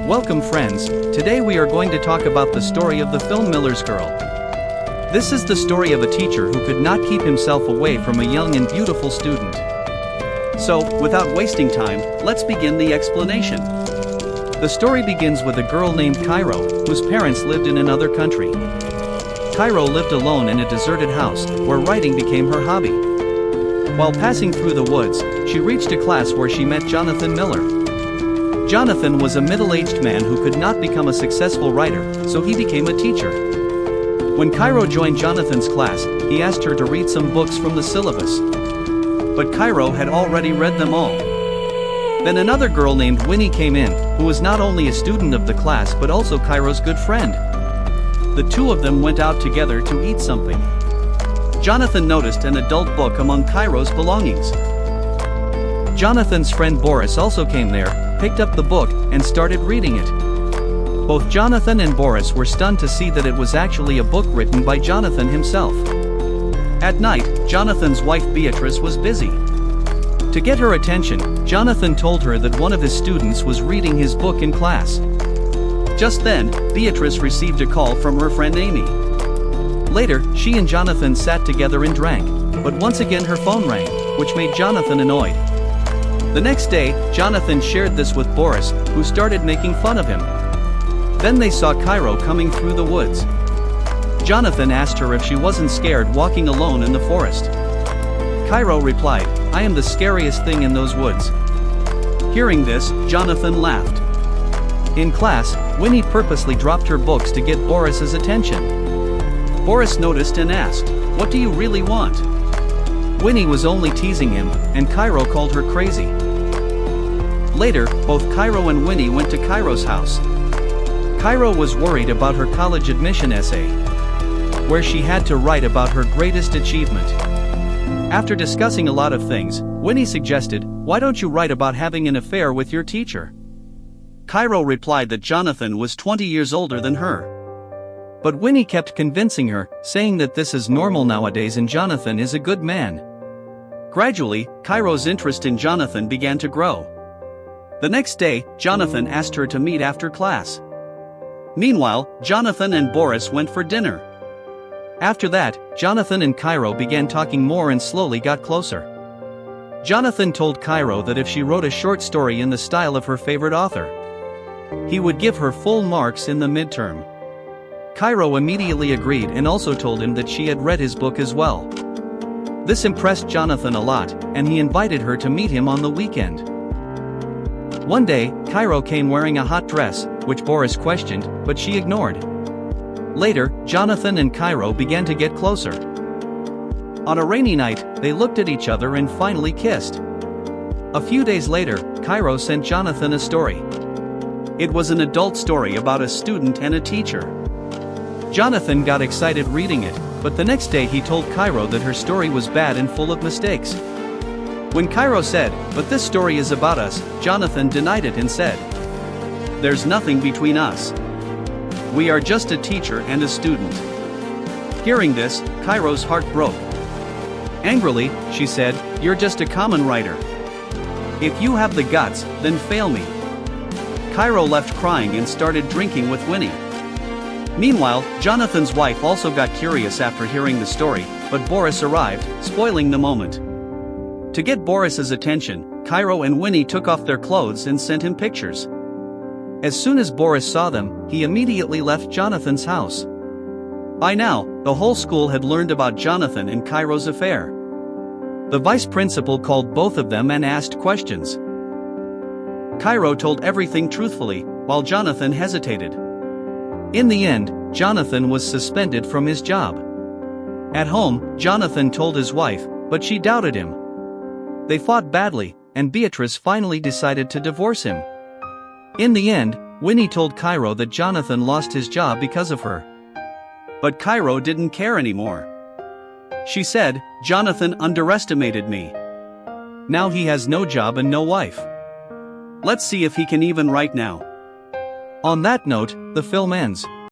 Welcome friends, today we are going to talk about the story of the film Miller's Girl. This is the story of a teacher who could not keep himself away from a young and beautiful student. So, without wasting time, let's begin the explanation. The story begins with a girl named Cairo, whose parents lived in another country. Cairo lived alone in a deserted house, where writing became her hobby. While passing through the woods, she reached a class where she met Jonathan Miller. Jonathan was a middle-aged man who could not become a successful writer, so he became a teacher. When Cairo joined Jonathan's class, he asked her to read some books from the syllabus. But Cairo had already read them all. Then another girl named Winnie came in, who was not only a student of the class but also Cairo's good friend. The two of them went out together to eat something. Jonathan noticed an adult book among Cairo's belongings. Jonathan's friend Boris also came there, picked up the book, and started reading it. Both Jonathan and Boris were stunned to see that it was actually a book written by Jonathan himself. At night, Jonathan's wife Beatrice was busy. To get her attention, Jonathan told her that one of his students was reading his book in class. Just then, Beatrice received a call from her friend Amy. Later, she and Jonathan sat together and drank, but once again her phone rang, which made Jonathan annoyed. The next day, Jonathan shared this with Boris, who started making fun of him. Then they saw Cairo coming through the woods. Jonathan asked her if she wasn't scared walking alone in the forest. Cairo replied, "I am the scariest thing in those woods." Hearing this, Jonathan laughed. In class, Winnie purposely dropped her books to get Boris's attention. Boris noticed and asked, "What do you really want?" Winnie was only teasing him, and Cairo called her crazy. Later, both Cairo and Winnie went to Cairo's house. Cairo was worried about her college admission essay, where she had to write about her greatest achievement. After discussing a lot of things, Winnie suggested, "Why don't you write about having an affair with your teacher?" Cairo replied that Jonathan was 20 years older than her. But Winnie kept convincing her, saying that this is normal nowadays and Jonathan is a good man. Gradually, Cairo's interest in Jonathan began to grow. The next day, Jonathan asked her to meet after class. Meanwhile, Jonathan and Boris went for dinner. After that, Jonathan and Cairo began talking more and slowly got closer. Jonathan told Cairo that if she wrote a short story in the style of her favorite author, he would give her full marks in the midterm. Cairo immediately agreed and also told him that she had read his book as well. This impressed Jonathan a lot, and he invited her to meet him on the weekend. One day, Cairo came wearing a hot dress, which Boris questioned, but she ignored. Later, Jonathan and Cairo began to get closer. On a rainy night, they looked at each other and finally kissed. A few days later, Cairo sent Jonathan a story. It was an adult story about a student and a teacher. Jonathan got excited reading it, but the next day he told Cairo that her story was bad and full of mistakes. When Cairo said, "But this story is about us," Jonathan denied it and said, "There's nothing between us. We are just a teacher and a student." Hearing this, Cairo's heart broke. Angrily, she said, "You're just a common writer. If you have the guts, then fail me." Cairo left crying and started drinking with Winnie. Meanwhile, Jonathan's wife also got curious after hearing the story, but Boris arrived, spoiling the moment. To get Boris's attention, Cairo and Winnie took off their clothes and sent him pictures. As soon as Boris saw them, he immediately left Jonathan's house. By now, the whole school had learned about Jonathan and Cairo's affair. The vice principal called both of them and asked questions. Cairo told everything truthfully, while Jonathan hesitated. In the end, Jonathan was suspended from his job. At home, Jonathan told his wife, but she doubted him. They fought badly, and Beatrice finally decided to divorce him. In the end, Winnie told Cairo that Jonathan lost his job because of her. But Cairo didn't care anymore. She said, "Jonathan underestimated me. Now he has no job and no wife. Let's see if he can even write now." On that note, the film ends.